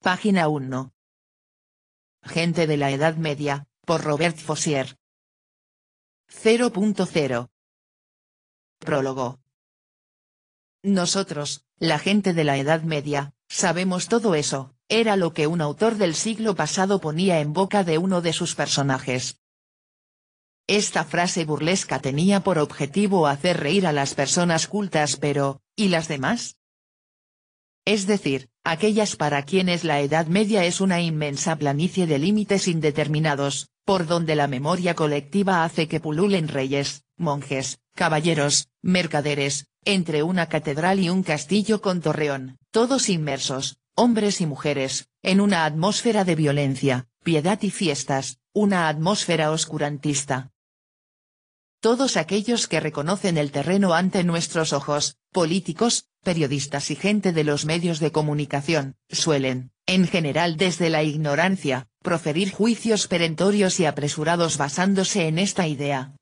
Página 1. Gente de la Edad Media, por Robert Fossier. 0.0. Prólogo. Nosotros, la gente de la Edad Media, sabemos todo eso, era lo que un autor del siglo pasado ponía en boca de uno de sus personajes. Esta frase burlesca tenía por objetivo hacer reír a las personas cultas pero, ¿y las demás? Es decir, aquellas para quienes la Edad Media es una inmensa planicie de límites indeterminados, por donde la memoria colectiva hace que pululen reyes, monjes, caballeros, mercaderes, entre una catedral y un castillo con torreón, todos inmersos, hombres y mujeres, en una atmósfera de violencia, piedad y fiestas, una atmósfera oscurantista. Todos aquellos que reconocen el terreno ante nuestros ojos, políticos, periodistas y gente de los medios de comunicación, suelen, en general desde la ignorancia, proferir juicios perentorios y apresurados basándose en esta idea.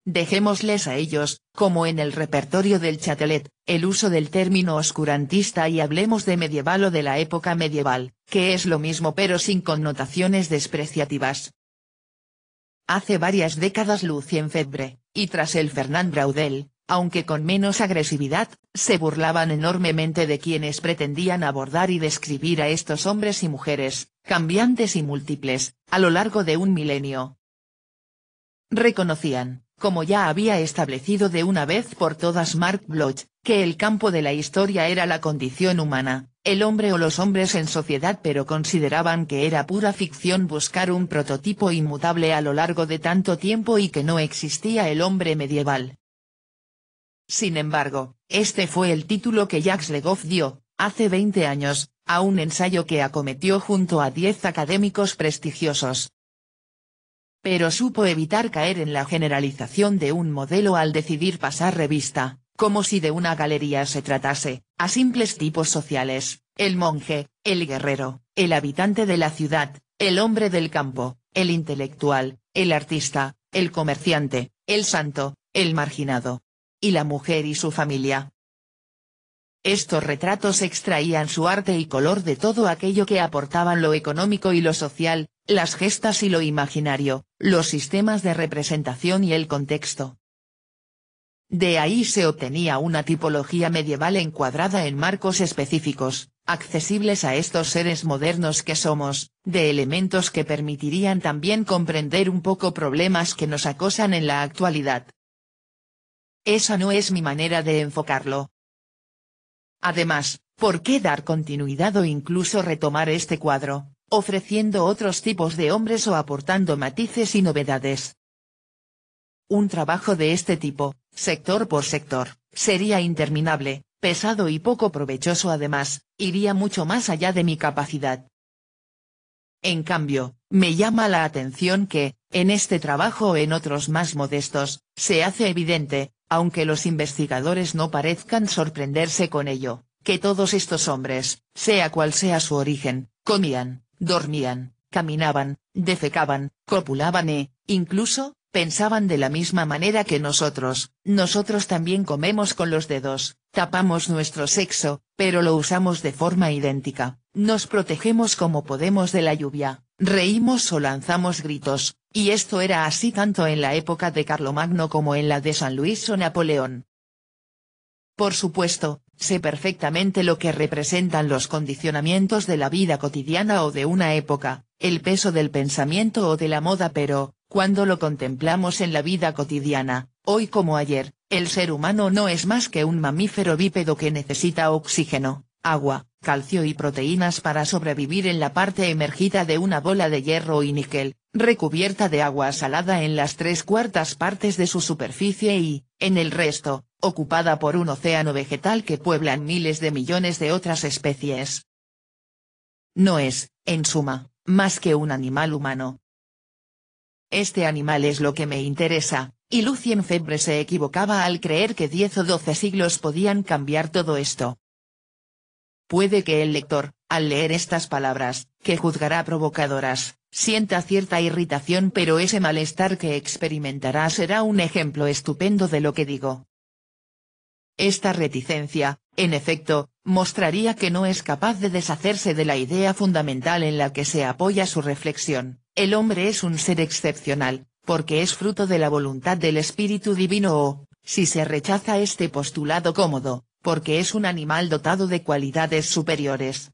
Dejémosles a ellos, como en el repertorio del Châtelet, el uso del término oscurantista y hablemos de medieval o de la época medieval, que es lo mismo pero sin connotaciones despreciativas. Hace varias décadas Lucien Febvre, y tras el Fernand Braudel, aunque con menos agresividad, se burlaban enormemente de quienes pretendían abordar y describir a estos hombres y mujeres, cambiantes y múltiples, a lo largo de un milenio. Reconocían, como ya había establecido de una vez por todas Marc Bloch, que el campo de la historia era la condición humana, el hombre o los hombres en sociedad, pero consideraban que era pura ficción buscar un prototipo inmutable a lo largo de tanto tiempo y que no existía el hombre medieval. Sin embargo, este fue el título que Jacques Le Goff dio, hace 20 años, a un ensayo que acometió junto a 10 académicos prestigiosos. Pero supo evitar caer en la generalización de un modelo al decidir pasar revista, como si de una galería se tratase, a simples tipos sociales, el monje, el guerrero, el habitante de la ciudad, el hombre del campo, el intelectual, el artista, el comerciante, el santo, el marginado. Y la mujer y su familia. Estos retratos extraían su arte y color de todo aquello que aportaban lo económico y lo social, las gestas y lo imaginario, los sistemas de representación y el contexto. De ahí se obtenía una tipología medieval encuadrada en marcos específicos, accesibles a estos seres modernos que somos, de elementos que permitirían también comprender un poco problemas que nos acosan en la actualidad. Esa no es mi manera de enfocarlo. Además, ¿por qué dar continuidad o incluso retomar este cuadro, ofreciendo otros tipos de hombres o aportando matices y novedades? Un trabajo de este tipo, sector por sector, sería interminable, pesado y poco provechoso, además, iría mucho más allá de mi capacidad. En cambio, me llama la atención que, en este trabajo o en otros más modestos, se hace evidente, aunque los investigadores no parezcan sorprenderse con ello, que todos estos hombres, sea cual sea su origen, comían, dormían, caminaban, defecaban, copulaban e, incluso, pensaban de la misma manera que nosotros también comemos con los dedos, tapamos nuestro sexo, pero lo usamos de forma idéntica, nos protegemos como podemos de la lluvia, reímos o lanzamos gritos, y esto era así tanto en la época de Carlomagno como en la de San Luis o Napoleón. Por supuesto, sé perfectamente lo que representan los condicionamientos de la vida cotidiana o de una época, el peso del pensamiento o de la moda, pero, cuando lo contemplamos en la vida cotidiana, hoy como ayer, el ser humano no es más que un mamífero bípedo que necesita oxígeno, agua, calcio y proteínas para sobrevivir en la parte emergida de una bola de hierro y níquel, recubierta de agua salada en las 3/4 partes de su superficie y, en el resto, ocupada por un océano vegetal que pueblan miles de millones de otras especies. No es, en suma, más que un animal humano. Este animal es lo que me interesa, y Lucien Febvre se equivocaba al creer que 10 o 12 siglos podían cambiar todo esto. Puede que el lector, al leer estas palabras, que juzgará provocadoras, sienta cierta irritación, pero ese malestar que experimentará será un ejemplo estupendo de lo que digo. Esta reticencia, en efecto, mostraría que no es capaz de deshacerse de la idea fundamental en la que se apoya su reflexión: el hombre es un ser excepcional, porque es fruto de la voluntad del espíritu divino o, si se rechaza este postulado cómodo, porque es un animal dotado de cualidades superiores.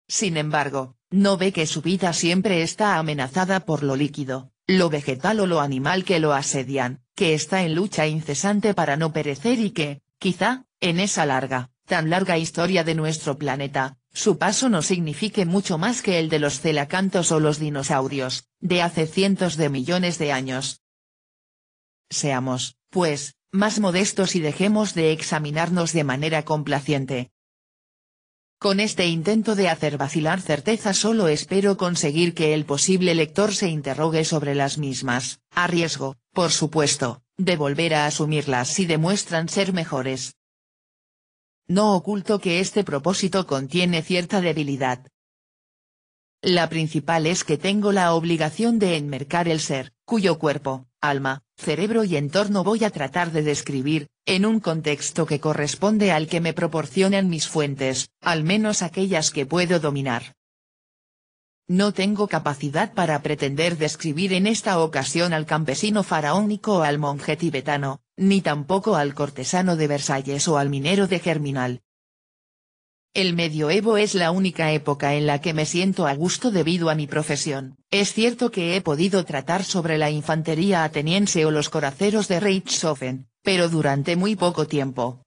Sin embargo, no ve que su vida siempre está amenazada por lo líquido, lo vegetal o lo animal que lo asedian, que está en lucha incesante para no perecer y que, quizá, en esa tan larga historia de nuestro planeta, su paso no signifique mucho más que el de los celacantos o los dinosaurios, de hace cientos de millones de años. Seamos, pues, más modestos y dejemos de examinarnos de manera complaciente. Con este intento de hacer vacilar certezas solo espero conseguir que el posible lector se interrogue sobre las mismas, a riesgo, por supuesto, de volver a asumirlas si demuestran ser mejores. No oculto que este propósito contiene cierta debilidad. La principal es que tengo la obligación de enmarcar el ser, cuyo cuerpo, alma, cerebro y entorno voy a tratar de describir, en un contexto que corresponde al que me proporcionan mis fuentes, al menos aquellas que puedo dominar. No tengo capacidad para pretender describir en esta ocasión al campesino faraónico o al monje tibetano, ni tampoco al cortesano de Versalles o al minero de Germinal. El medioevo es la única época en la que me siento a gusto debido a mi profesión. Es cierto que he podido tratar sobre la infantería ateniense o los coraceros de Reichshofen, pero durante muy poco tiempo.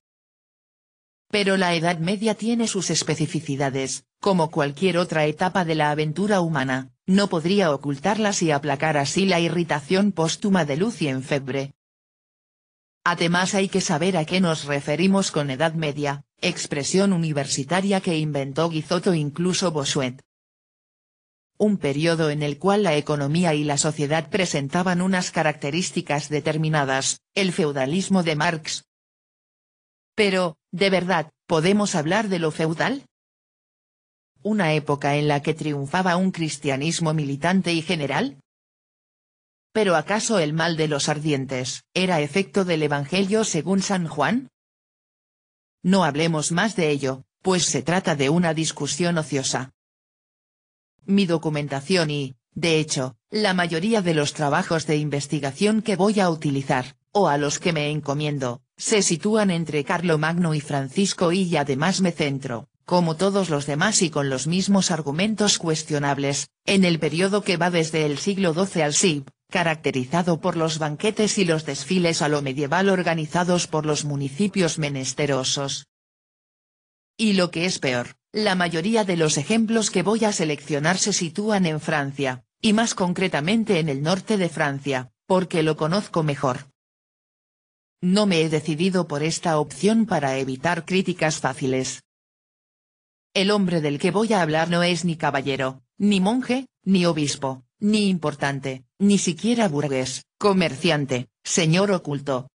Pero la Edad Media tiene sus especificidades, como cualquier otra etapa de la aventura humana, no podría ocultarlas y aplacar así la irritación póstuma de Lucien Febvre. Además hay que saber a qué nos referimos con Edad Media, expresión universitaria que inventó Guizot o incluso Bossuet. Un periodo en el cual la economía y la sociedad presentaban unas características determinadas, el feudalismo de Marx. Pero, ¿de verdad, podemos hablar de lo feudal? ¿Una época en la que triunfaba un cristianismo militante y general? ¿Pero acaso el mal de los ardientes era efecto del Evangelio según San Juan? No hablemos más de ello, pues se trata de una discusión ociosa. Mi documentación y, de hecho, la mayoría de los trabajos de investigación que voy a utilizar, o a los que me encomiendo, se sitúan entre Carlomagno y Francisco y además me centro, como todos los demás y con los mismos argumentos cuestionables, en el periodo que va desde el siglo XII al siglo, caracterizado por los banquetes y los desfiles a lo medieval organizados por los municipios menesterosos. Y lo que es peor, la mayoría de los ejemplos que voy a seleccionar se sitúan en Francia, y más concretamente en el norte de Francia, porque lo conozco mejor. No me he decidido por esta opción para evitar críticas fáciles. El hombre del que voy a hablar no es ni caballero, ni monje, ni obispo, ni importante, ni siquiera burgués, comerciante, señor oculto.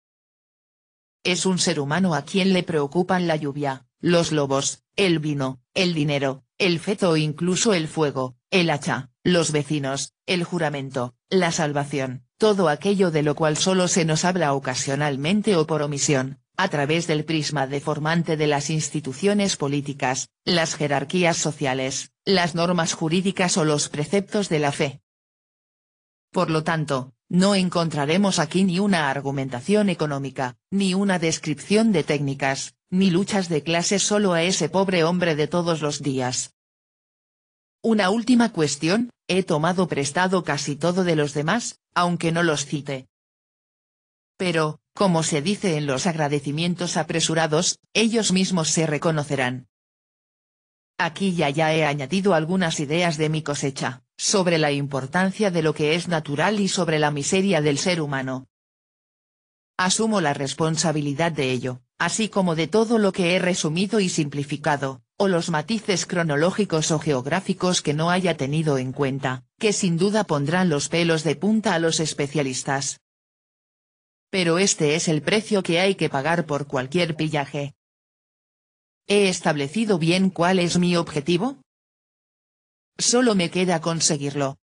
Es un ser humano a quien le preocupan la lluvia, los lobos, el vino, el dinero, el feto o incluso el fuego, el hacha, los vecinos, el juramento, la salvación, todo aquello de lo cual solo se nos habla ocasionalmente o por omisión, a través del prisma deformante de las instituciones políticas, las jerarquías sociales, las normas jurídicas o los preceptos de la fe. Por lo tanto, no encontraremos aquí ni una argumentación económica, ni una descripción de técnicas, ni luchas de clases solo a ese pobre hombre de todos los días. Una última cuestión, he tomado prestado casi todo de los demás, aunque no los cite. Pero, como se dice en los agradecimientos apresurados, ellos mismos se reconocerán. Aquí y allá he añadido algunas ideas de mi cosecha, sobre la importancia de lo que es natural y sobre la miseria del ser humano. Asumo la responsabilidad de ello, así como de todo lo que he resumido y simplificado, o los matices cronológicos o geográficos que no haya tenido en cuenta, que sin duda pondrán los pelos de punta a los especialistas. Pero este es el precio que hay que pagar por cualquier pillaje. ¿He establecido bien cuál es mi objetivo? Solo me queda conseguirlo.